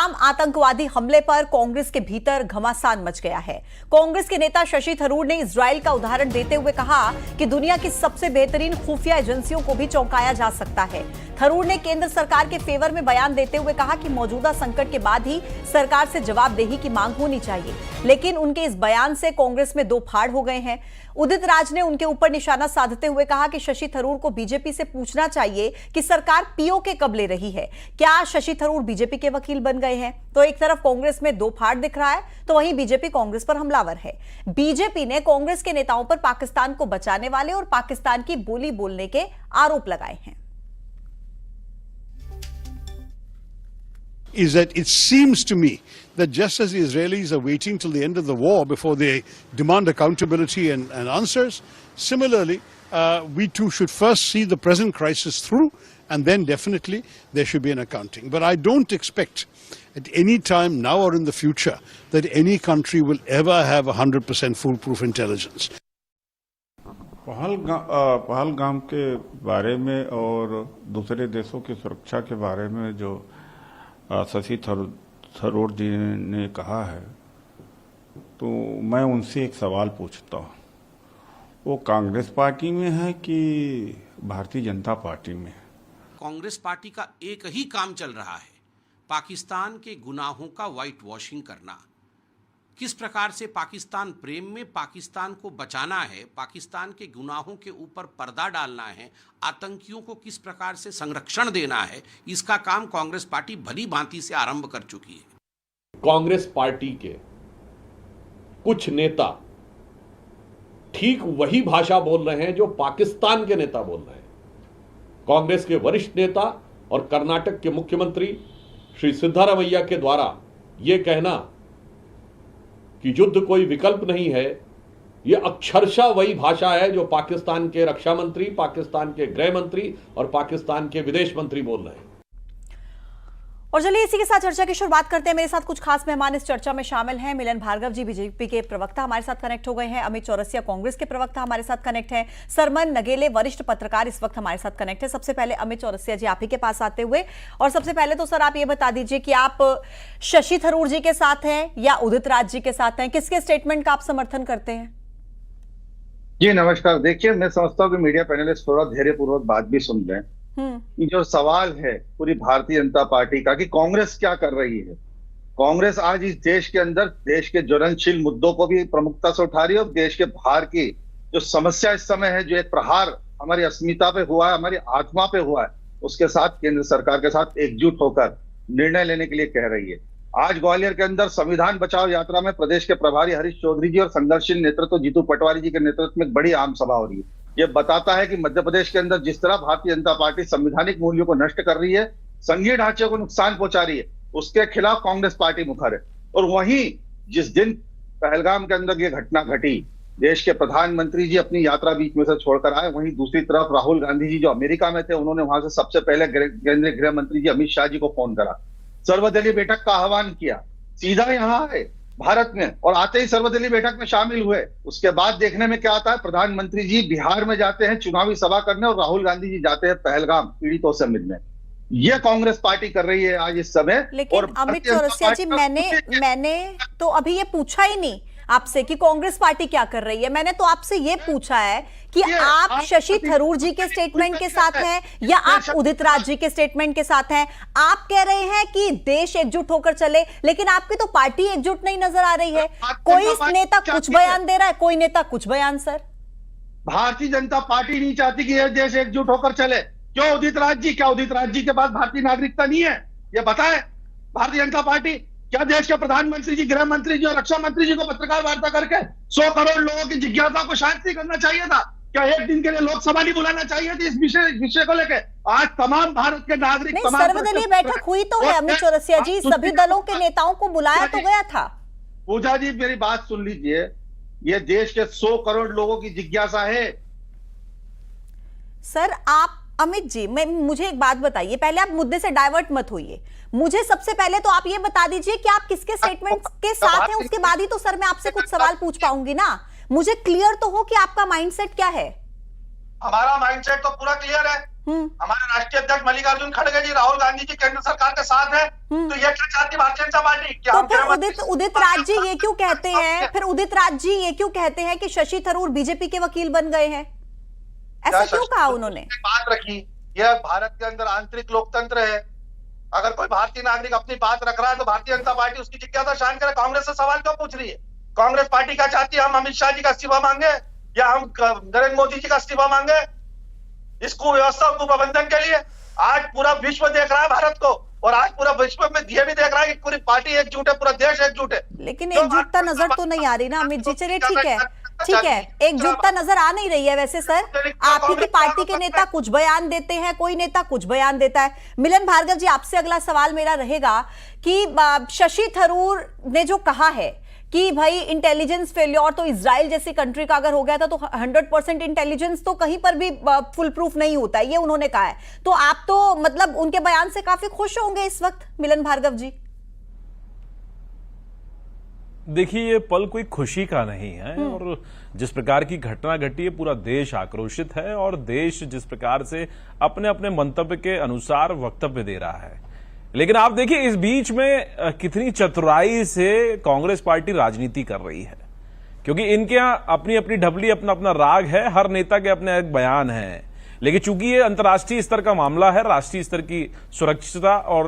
पहलगाम आतंकवादी हमले पर कांग्रेस के भीतर घमासान मच गया है। कांग्रेस के नेता शशि थरूर ने इजराइल का उदाहरण देते हुए कहा कि दुनिया की सबसे बेहतरीन खुफिया एजेंसियों को भी चौंकाया जा सकता है। थरूर ने केंद्र सरकार के फेवर में बयान देते हुए कहा कि मौजूदा संकट के बाद ही सरकार से जवाबदेही की मांग होनी चाहिए, लेकिन उनके इस बयान से कांग्रेस में दो फाड़ हो गए हैं। उदित राज ने उनके ऊपर निशाना साधते हुए कहा कि शशि थरूर को बीजेपी से पूछना चाहिए कि सरकार पीओके कब ले रही है। क्या शशि थरूर बीजेपी के वकील बन गए हैं? तो एक तरफ कांग्रेस में दो फाड़ दिख रहा है, तो वहीं बीजेपी कांग्रेस पर हमलावर है। बीजेपी ने कांग्रेस के नेताओं पर पाकिस्तान को बचाने वाले और पाकिस्तान की बोली बोलने के आरोप लगाए हैं। Is that it seems to me that just as the Israelis are waiting till the end of the war before they demand accountability and answers, similarly, we too should first see the present crisis through, and then definitely there should be an accounting. But I don't expect at any time now or in the future that any country will ever have 100% foolproof intelligence. Pahalgam के बारे में और दूसरे देशों की सुरक्षा के बारे में जो शशि थरूर जी ने कहा है, तो मैं उनसे एक सवाल पूछता हूँ, वो कांग्रेस पार्टी में है कि भारतीय जनता पार्टी में है? कांग्रेस पार्टी का एक ही काम चल रहा है, पाकिस्तान के गुनाहों का व्हाइट वॉशिंग करना। किस प्रकार से पाकिस्तान प्रेम में पाकिस्तान को बचाना है, पाकिस्तान के गुनाहों के ऊपर पर्दा डालना है, आतंकियों को किस प्रकार से संरक्षण देना है, इसका काम कांग्रेस पार्टी भली भांति से आरंभ कर चुकी है। कांग्रेस पार्टी के कुछ नेता ठीक वही भाषा बोल रहे हैं जो पाकिस्तान के नेता बोल रहे हैं। कांग्रेस के वरिष्ठ नेता और कर्नाटक के मुख्यमंत्री श्री सिद्धारमैया के द्वारा यह कहना कि युद्ध कोई विकल्प नहीं है, यह अक्षरशः वही भाषा है जो पाकिस्तान के रक्षा मंत्री, पाकिस्तान के गृह मंत्री और पाकिस्तान के विदेश मंत्री बोल रहे हैं। और चलिए इसी के साथ चर्चा की शुरुआत करते हैं। मेरे साथ कुछ खास मेहमान इस चर्चा में शामिल हैं। मिलन भार्गव जी बीजेपी के प्रवक्ता हमारे साथ कनेक्ट हो गए हैं। अमित चौरसिया कांग्रेस के प्रवक्ता हमारे साथ कनेक्ट हैं। सरमन नगेले वरिष्ठ पत्रकार इस वक्त हमारे साथ कनेक्ट है। सबसे पहले अमित चौरसिया जी, आप ही के पास आते हुए, और सबसे पहले तो सर आप ये बता दीजिए कि आप शशि थरूर जी के साथ हैं या उदित राज जी के साथ हैं? किसके स्टेटमेंट का आप समर्थन करते हैं? जी नमस्कार। देखिए, मैं समझता हूँ कि मीडिया पैनलिस्ट थोड़ा धैर्यपूर्वक बात भी सुन रहे हैं। ये जो सवाल है पूरी भारतीय जनता पार्टी का कि कांग्रेस क्या कर रही है, कांग्रेस आज इस देश के अंदर देश के ज्वलनशील मुद्दों को भी प्रमुखता से उठा रही है, और देश के बाहर की जो समस्या इस समय है, जो एक प्रहार हमारी अस्मिता पे हुआ है, हमारी आत्मा पे हुआ है, उसके साथ केंद्र सरकार के साथ एकजुट होकर निर्णय लेने के लिए कह रही है। आज ग्वालियर के अंदर संविधान बचाओ यात्रा में प्रदेश के प्रभारी हरीश चौधरी जी और संघर्षशील नेतृत्व जीतू पटवारी जी के नेतृत्व में एक बड़ी आम सभा हो रही है। यह बताता है कि मध्य प्रदेश के अंदर जिस तरह भारतीय जनता पार्टी संवैधानिक मूल्यों को नष्ट कर रही है, संघीय ढांचे को नुकसान पहुंचा रही है, उसके खिलाफ कांग्रेस पार्टी मुखर है। और वहीं जिस दिन पहलगाम के अंदर यह घटना घटी, देश के प्रधानमंत्री जी अपनी यात्रा बीच में से छोड़कर आए, वहीं दूसरी तरफ राहुल गांधी जी जो अमेरिका में थे, उन्होंने वहां से सबसे पहले केंद्रीय गृह मंत्री जी अमित शाह जी को फोन करा, सर्वदलीय बैठक का आह्वान किया, सीधा यहाँ आए भारत में, और आते ही सर्वदलीय बैठक में शामिल हुए। उसके बाद देखने में क्या आता है, प्रधानमंत्री जी बिहार में जाते हैं चुनावी सभा करने, और राहुल गांधी जी जाते हैं पहलगाम पीड़ितों से मिलने। ये कांग्रेस पार्टी कर रही है आज इस समय। लेकिन और अमित चौरसिया जी, मैंने तो अभी ये पूछा ही नहीं आपसे कि कांग्रेस पार्टी क्या कर रही है। मैंने तो आपसे ये पूछा है कि आप शशि थरूर जी के स्टेटमेंट के साथ हैं या आप उदित राज जी के स्टेटमेंट के साथ हैं। आप कह रहे हैं कि देश एकजुट होकर चले, लेकिन आपकी तो पार्टी एकजुट नहीं नजर आ रही है। कोई नेता कुछ बयान दे रहा है, कोई नेता कुछ बयान। सर, भारतीय जनता पार्टी नहीं चाहती कि यह देश एकजुट होकर चले। क्यों उदित राज जी, क्या उदित राज जी के पास भारतीय नागरिकता नहीं है? ये बताएं। भारतीय जनता पार्टी क्या देश के प्रधानमंत्री जी, गृह मंत्री जी और रक्षा मंत्री जी को पत्रकार वार्ता करके 100 करोड़ लोगों की जिज्ञासा को शांत नहीं करना चाहिए था? क्या एक दिन के लिए लोकसभा नहीं बुलाना चाहिए थी इस विषय को लेकर? आज तमाम भारत के नागरिक, सर्वदलीय बैठक हुई तो है अमित चौरसिया जी, सभी दलों के नेताओं को बुलाया तो गया था। पूजा जी मेरी बात सुन लीजिए, ये देश के 100 करोड़ लोगों की जिज्ञासा है। सर आप अमित जी, मुझे एक बात बताइए, पहले आप मुद्दे से डाइवर्ट मत होइए। मुझे सबसे पहले तो आप ये बता दीजिए कि आप किसके स्टेटमेंट के साथ हैं, उसके बाद ही तो सर मैं आपसे कुछ सवाल पूछ पाऊंगी ना। मुझे क्लियर तो हो कि आपका माइंडसेट क्या है। हमारा माइंडसेट तो पूरा क्लियर है। हमारे राष्ट्रीय अध्यक्ष मल्लिकार्जुन खड़गे जी, राहुल गांधी जी केंद्र सरकार के साथ है। तो ये क्या चाहती भारतीय जनता पार्टी? क्या तो फिर उदित राज जी ये क्यों कहते हैं, फिर उदित राज जी ये क्यों कहते हैं कि शशि थरूर बीजेपी के वकील बन गए हैं? ऐसा क्यों कहा उन्होंने? बात रखी, यह भारत के अंदर आंतरिक लोकतंत्र है। अगर कोई भारतीय नागरिक अपनी बात रख रहा है तो भारतीय जनता पार्टी उसकी जिज्ञासा शांत करे। कांग्रेस से सवाल क्यों पूछ रही है? कांग्रेस पार्टी क्या चाहती है? हम अमित शाह जी का इस्तीफा मांगे या हम नरेंद्र मोदी जी का इस्तीफा मांगे इस कुव्यवस्था कुप्रबंधन के लिए? आज पूरा विश्व देख रहा है भारत को, और आज पूरा विश्व में ये भी देख रहा है कि पूरी पार्टी एकजुट है, पूरा देश एकजुट है। लेकिन एकजुटता नजर तो नहीं आ रही ना अमित जी। चलिए ठीक है, एकजुटता नजर आ नहीं रही है। वैसे सर, आप ही की पार्टी के नेता कुछ बयान देते हैं, कोई नेता कुछ बयान देता है। मिलन भार्गव जी, आपसे अगला सवाल मेरा रहेगा कि शशि थरूर ने जो कहा है कि भाई इंटेलिजेंस फेल्योर तो इजराइल जैसी कंट्री का अगर हो गया था तो 100% इंटेलिजेंस तो कहीं पर भी फुल प्रूफ नहीं होता है, ये उन्होंने कहा है। तो आप तो मतलब उनके बयान से काफी खुश होंगे इस वक्त, मिलन भार्गव जी। देखिए, ये पल कोई खुशी का नहीं है, और जिस प्रकार की घटना घटी है पूरा देश आक्रोशित है, और देश जिस प्रकार से अपने अपने मंतव्य के अनुसार वक्तव्य दे रहा है। लेकिन आप देखिए इस बीच में कितनी चतुराई से कांग्रेस पार्टी राजनीति कर रही है, क्योंकि इनके यहां अपनी अपनी ढबली, अपना अपना राग है, हर नेता के अपने एक बयान है। लेकिन चूंकि ये अंतर्राष्ट्रीय स्तर का मामला है, राष्ट्रीय स्तर की सुरक्षितता और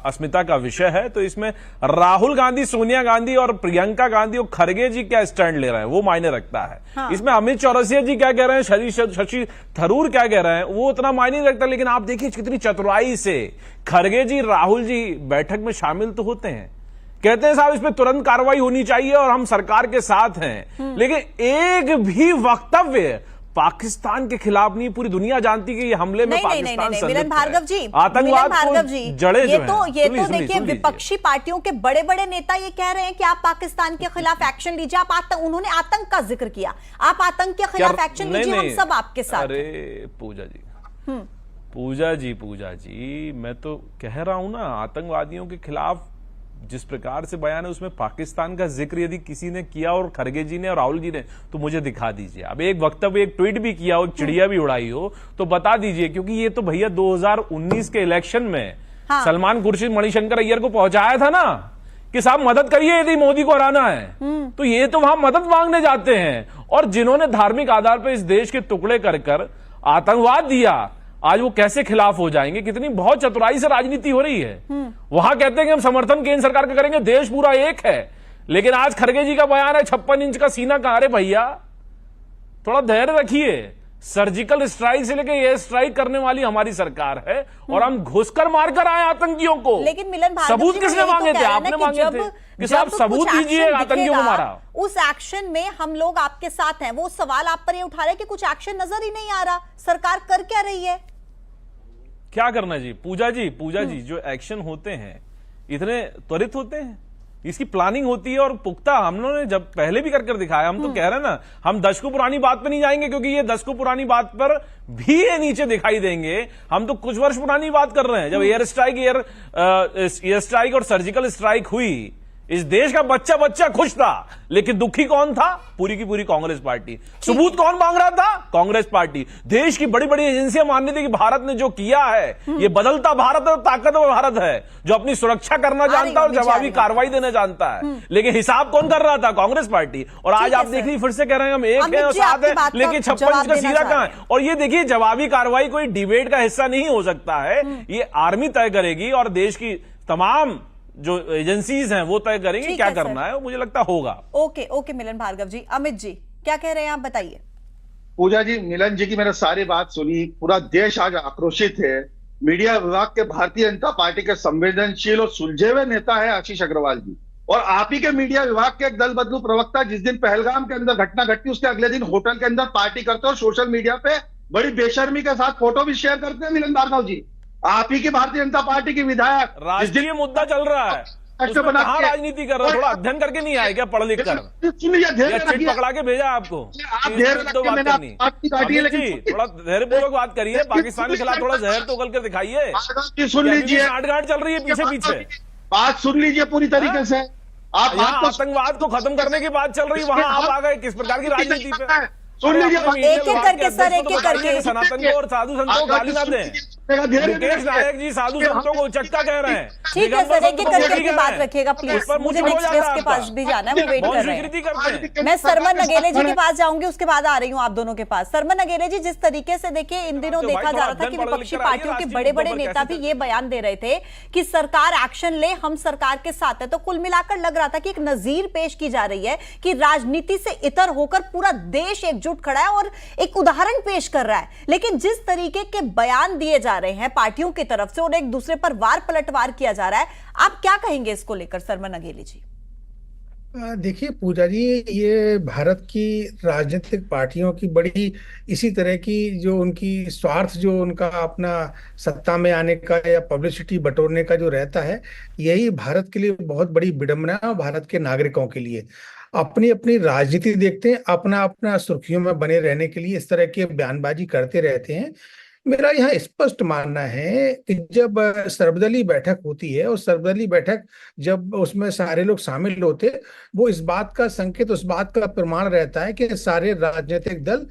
अस्मिता का विषय है, तो इसमें राहुल गांधी, सोनिया गांधी और प्रियंका गांधी और खड़गे जी क्या स्टैंड ले रहे हैं वो मायने रखता है। हाँ। इसमें अमित चौरसिया जी क्या कह रहे हैं, शशि थरूर क्या कह रहे हैं, वो उतना मायने नहीं रखता। लेकिन आप देखिए कितनी चतुराई से खड़गे जी, राहुल जी बैठक में शामिल तो होते हैं, कहते हैं साहब इस पे तुरंत कार्रवाई होनी चाहिए और हम सरकार के साथ हैं। लेकिन एक भी वक्तव्य पाकिस्तान के खिलाफ नहीं। पूरी दुनिया जानती कि ये हमले में पाकिस्तान मिलन भार्गव जी, आतंकवाद को जड़े ये तो देखिए विपक्षी पार्टियों के बड़े बड़े नेता ये कह रहे हैं कि आप पाकिस्तान के खिलाफ एक्शन लीजिए। आप उन्होंने आतंक का जिक्र किया, आप आतंक के खिलाफ एक्शन लीजिए, हम सब आपके साथ। अरे पूजा जी, मैं तो कह रहा हूं ना, आतंकवादियों के खिलाफ जिस प्रकार से बयान है उसमें पाकिस्तान का जिक्र यदि किसी ने किया और खड़गे जी ने और राहुल जी ने, तो मुझे दिखा दीजिए। अब एक वक्तव्य, एक ट्वीट भी किया हो, एक चिड़िया भी उड़ाई हो तो बता दीजिए, क्योंकि ये तो भैया 2019 के इलेक्शन में सलमान खुर्शीद मणिशंकर अय्यर को पहुंचाया था ना कि साहब मदद करिए यदि मोदी को हराना है। तो ये तो वहां मदद मांगने जाते हैं, और जिन्होंने धार्मिक आधार पर इस देश के टुकड़े कर आतंकवाद दिया, आज वो कैसे खिलाफ हो जाएंगे। कितनी बहुत चतुराई से राजनीति हो रही है। वहां कहते हैं कि हम समर्थन केंद्र सरकार का करेंगे, देश पूरा एक है। लेकिन आज खड़गे जी का बयान है 56 इंच का सीना कहां। रे भैया थोड़ा धैर्य रखिए। सर्जिकल स्ट्राइक से लेकर एयर स्ट्राइक करने वाली हमारी सरकार है, और हम घुसकर मारकर आए आतंकियों को। लेकिन मिलन सबूत किसने मांगे थे? आपने मांगे थे कि साहब सबूत दीजिए, आतंकियों को मारा। उस एक्शन में हम लोग आपके साथ हैं। वो सवाल आप पर ये उठा रहे हैं कि कुछ एक्शन नजर ही नहीं आ रहा, सरकार कर क्या रही है? क्या करना जी पूजा जी, जो एक्शन होते हैं इतने त्वरित होते हैं, इसकी प्लानिंग होती है और पुख्ता। हम लोगों ने जब पहले भी कर दिखाया, हम तो कह रहे हैं ना, हम दशकों पुरानी बात पे नहीं जाएंगे, क्योंकि ये दशकों पुरानी बात पर भी ये नीचे दिखाई देंगे। हम तो कुछ वर्ष पुरानी बात कर रहे हैं, जब एयर स्ट्राइक और सर्जिकल स्ट्राइक हुई, इस देश का बच्चा बच्चा खुश था। लेकिन दुखी कौन था? पूरी की पूरी कांग्रेस पार्टी। सबूत कौन मांग रहा था? कांग्रेस पार्टी। देश की बड़ी बड़ी एजेंसियां मान रही थी कि भारत ने जो किया है ये बदलता भारत है, ताकतवर भारत है, जो अपनी सुरक्षा करना जानता है और जवाबी कार्रवाई देना जानता है। लेकिन हिसाब कौन कर रहा था? कांग्रेस पार्टी। और आज आप देख लीजिए, फिर से कह रहे हैं हम एक है और साथ है, लेकिन 56 इंच का सीना कहां है? और ये देखिए, जवाबी कार्रवाई कोई डिबेट का हिस्सा नहीं हो सकता है। ये आर्मी तय करेगी और देश की तमाम जो एजेंसीज हैं वो तय करेंगे क्या करना है, मुझे लगता होगा। ओके मिलन भार्गव जी। अमित जी क्या कह रहे हैं आप, बताइए। पूजा जी, मिलन जी की मैंने सारी बात सुनी। पूरा देश आज आक्रोशित है। मीडिया विभाग के भारतीय जनता पार्टी के संवेदनशील और सुलझे हुए नेता है आशीष अग्रवाल जी, और आप ही के मीडिया विभाग के एक दल बदलू प्रवक्ता जिस दिन पहलगाम के अंदर घटना घटती उसके अगले दिन होटल के अंदर पार्टी करते और सोशल मीडिया पे बड़ी बेशर्मी के साथ फोटो भी शेयर करते हैं। मिलन भार्गव जी, आप ही की भारतीय जनता पार्टी की विधायक, राष्ट्रीय मुद्दा चल रहा है, कहां राजनीति कर रहा है? थोड़ा अध्ययन करके नहीं आए क्या, पढ़ लिख कर? चिट पकड़ा के भेजा आपको? तो बात करनी थोड़ा धैर्यपूर्वक बात करिए। पाकिस्तान के खिलाफ थोड़ा जहर तो उगल कर दिखाइए। सुन लीजिए, साठगांठ चल रही है पीछे पीछे। बात सुन लीजिए पूरी तरीके से। आप आतंकवाद को खत्म करने की बात चल रही है, वहां आप आ गए किस प्रकार की राजनीति पे? सुन लीजिए, एक एक करके सर, एक एक करके। सनातन को और साधु संतों को गाली ना दें। मुकेश नायक जी साधु संतों को उचक्का कह रहे हैं। ठीक है सर, एक एक करके अपनी बात रखिएगा प्लीज, मुझे नेक्स्ट गेस्ट के पास भी जाना है, वो वेट कर रहे हैं। मैं सरमन नगेले जी के पास जाऊंगी, उसके बाद आ रही हूँ आप दोनों के पास। सरमन नगेले जी, जिस तरीके से देखिए इन दिनों देखा जा रहा था कि विपक्षी पार्टियों के बड़े बड़े नेता भी ये बयान दे रहे थे कि सरकार एक्शन ले, हम सरकार के साथ है, तो कुल मिलाकर लग रहा था कि एक नजीर पेश की जा रही है कि राजनीति से इतर होकर पूरा देश एकजुट खड़ा है और एक उदाहरण पेश कर रहा है। लेकिन जिस तरीके के बयान दिए जा रहे हैं पार्टियों की तरफ से और एक दूसरे पर वार पलटवार किया जा रहा है, आप क्या कहेंगे इसको लेकर सरमन नगेले जी? देखिए पूजा जी, ये भारत की राजनीतिक पार्टियों की बड़ी इसी तरह की जो उनकी स्वार्थ, जो उनका अपना सत्ता में आने का या पब्लिसिटी बटोरने का जो रहता है, यही भारत के लिए बहुत बड़ी विडंबना है। भारत के नागरिकों के लिए अपनी अपनी राजनीति देखते हैं, अपना अपना सुर्खियों में बने रहने के लिए इस तरह की बयानबाजी करते रहते हैं। मेरा यहाँ स्पष्ट मानना है कि जब सर्वदलीय बैठक होती है और सर्वदलीय बैठक जब उसमें सारे लोग शामिल होते, वो इस बात का संकेत, उस बात का प्रमाण रहता है कि सारे राजनीतिक दल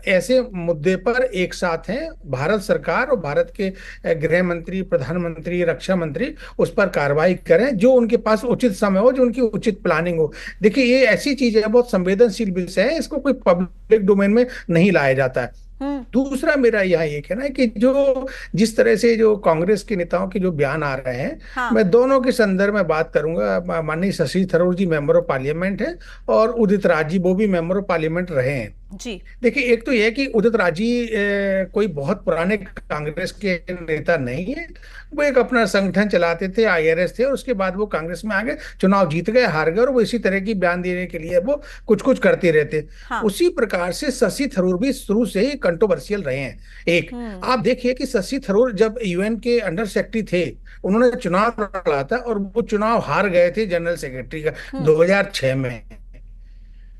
ऐसे मुद्दे पर एक साथ हैं। भारत सरकार और भारत के गृह मंत्री, प्रधानमंत्री, रक्षा मंत्री उस पर कार्रवाई करें, जो उनके पास उचित समय हो, जो उनकी उचित प्लानिंग हो। देखिए ये ऐसी चीज है, बहुत संवेदनशील विषय है, इसको कोई पब्लिक डोमेन में नहीं लाया जाता है। दूसरा मेरा यहाँ ये कहना है कि जो जिस तरह से जो कांग्रेस के नेताओं के जो बयान आ रहे हैं, हाँ। मैं दोनों के संदर्भ में बात करूंगा। माननीय शशि थरूर जी मेंबर ऑफ पार्लियामेंट है और उदित राज जी, वो भी मेंबर ऑफ पार्लियामेंट रहे हैं जी। देखिए, एक तो यह कि उदित राज जी कोई बहुत पुराने कांग्रेस के नेता नहीं है। वो एक अपना संगठन चलाते थे, IRS थे, और उसके बाद वो कांग्रेस में आ गए, चुनाव जीत गए, हार गए, और वो इसी तरह की बयान देने के लिए वो कुछ कुछ करते रहते। हाँ। उसी प्रकार से शशि थरूर भी शुरू से ही कंट्रोवर्शियल रहे हैं। एक आप देखिए कि शशि थरूर जब UN के अंडर सेक्रेटरी थे, उन्होंने चुनाव लड़ा था और वो चुनाव हार गए थे जनरल सेक्रेटरी का 2006 में।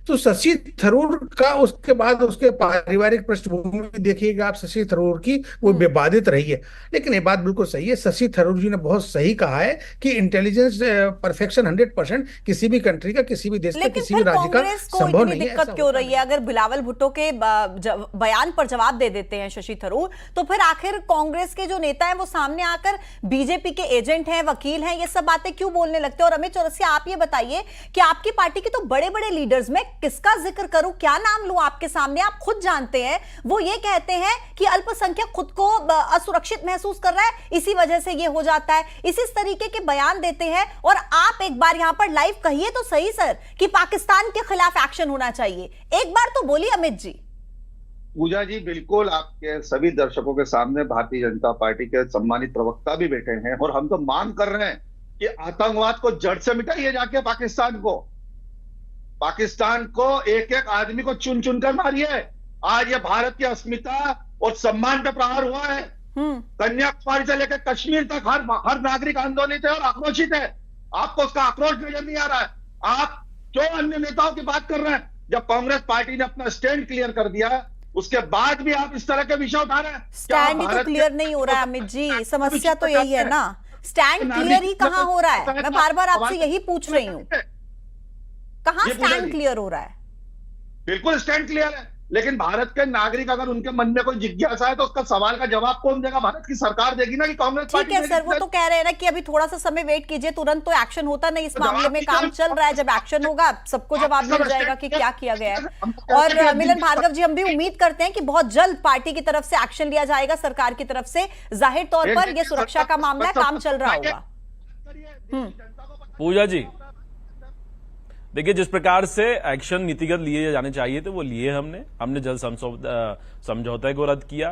तो शशि थरूर का उसके बाद उसके पारिवारिक पृष्ठभूमि देखिएगा आप, शशि थरूर की वो विवादित रही है। लेकिन ये बात बिल्कुल सही है, शशि थरूर जी ने बहुत सही कहा है कि इंटेलिजेंस परफेक्शन 100% किसी भी कंट्री का, किसी भी देश का, किसी भी राज्य का संभव नहीं है। दिक्कत क्यों रही है? अगर बिलावल भुट्टो के बयान पर जवाब दे देते हैं शशि थरूर, तो फिर आखिर कांग्रेस के जो नेता हैं वो सामने आकर बीजेपी के एजेंट हैं, वकील हैं, ये सब बातें क्यों बोलने लगते हैं? और अमित चौरसिया, आप ये बताइए कि आपकी पार्टी के तो बड़े बड़े लीडर्स में किसका जिक्र करूं, क्या नाम लूं आपके सामने? आप खुद जानते हैं, वो ये कहते हैं कि अल्पसंख्यक खुद को असुरक्षित महसूस कर रहा है, इसी वजह से ये हो जाता है। इसी तरीके के बयान देते हैं। और आप एक बार यहां पर लाइव कहिए तो सही सर कि पाकिस्तान के खिलाफ एक्शन होना चाहिए, एक बार तो बोलिए अमित जी। पूजा जी, बिल्कुल आपके सभी दर्शकों के सामने भारतीय जनता पार्टी के सम्मानित प्रवक्ता भी बैठे हैं और हम तो मांग कर रहे हैं कि आतंकवाद को जड़ से मिटाइए जाके। पाकिस्तान को एक एक आदमी को चुन चुन कर मारिए। आज ये भारत की अस्मिता और सम्मान पे प्रहार हुआ है। कन्याकुमारी से लेकर कश्मीर तक हर नागरिक आंदोलित है और आक्रोशित है। आपको उसका आक्रोश नजर नहीं आ रहा है। आप क्यों अन्य नेताओं की बात कर रहे हैं? जब कांग्रेस पार्टी ने अपना स्टैंड क्लियर कर दिया, उसके बाद भी आप इस तरह के विषय उठा रहे हैं। स्टैंड ही तो क्लियर नहीं हो रहा है अमित जी, समस्या तो यही है ना, स्टैंड क्लियर ही कहां हो रहा है? मैं बार बार आपसे यही पूछ रही हूँ, कहां स्टैंड क्लियर हो रहा है? बिल्कुल स्टैंड क्लियर है, लेकिन भारत के नागरिक अगर उनके मन में कोई जिज्ञासा है तो उसका सवाल का जवाब कौन देगा? भारत की सरकार देगी ना, कि कांग्रेस पार्टी? ठीक है सर, वो तो कह रहे हैं ना कि अभी थोड़ा सा समय वेट कीजिए, तुरंत तो एक्शन होता नहीं इस मामले में, काम चल रहा है। जब एक्शन होगा सबको जवाब मिल जाएगा कि क्या किया गया है। और मिलन भार्गव जी, हम भी उम्मीद करते हैं कि बहुत जल्द पार्टी की तरफ से एक्शन लिया जाएगा, सरकार की तरफ से। जाहिर तौर पर यह सुरक्षा का मामला है, काम चल रहा होगा। पूजा जी देखिए, जिस प्रकार से एक्शन नीतिगत लिए जाने चाहिए थे वो लिए हमने जल समझौते को रद्द किया,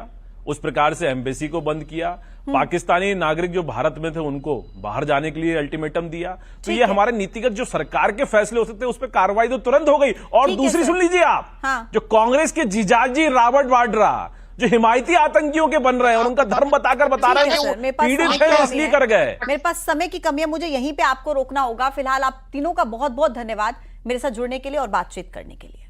उस प्रकार से एम्बेसी को बंद किया, पाकिस्तानी नागरिक जो भारत में थे उनको बाहर जाने के लिए अल्टीमेटम दिया। तो ये हमारे नीतिगत जो सरकार के फैसले हो सकते हैं उस पर कार्रवाई तो तुरंत हो गई। और दूसरी सुन लीजिए आप, जो कांग्रेस के जीजाजी रॉबर्ट वाड्रा जो हिमायती आतंकियों के बन रहे हैं और उनका धर्म बताकर बता रहे हैं कि वो पीड़ित है इसलिए कर गए। मेरे पास समय की कमी है, मुझे यहीं पे आपको रोकना होगा। फिलहाल आप तीनों का बहुत बहुत धन्यवाद मेरे साथ जुड़ने के लिए और बातचीत करने के लिए।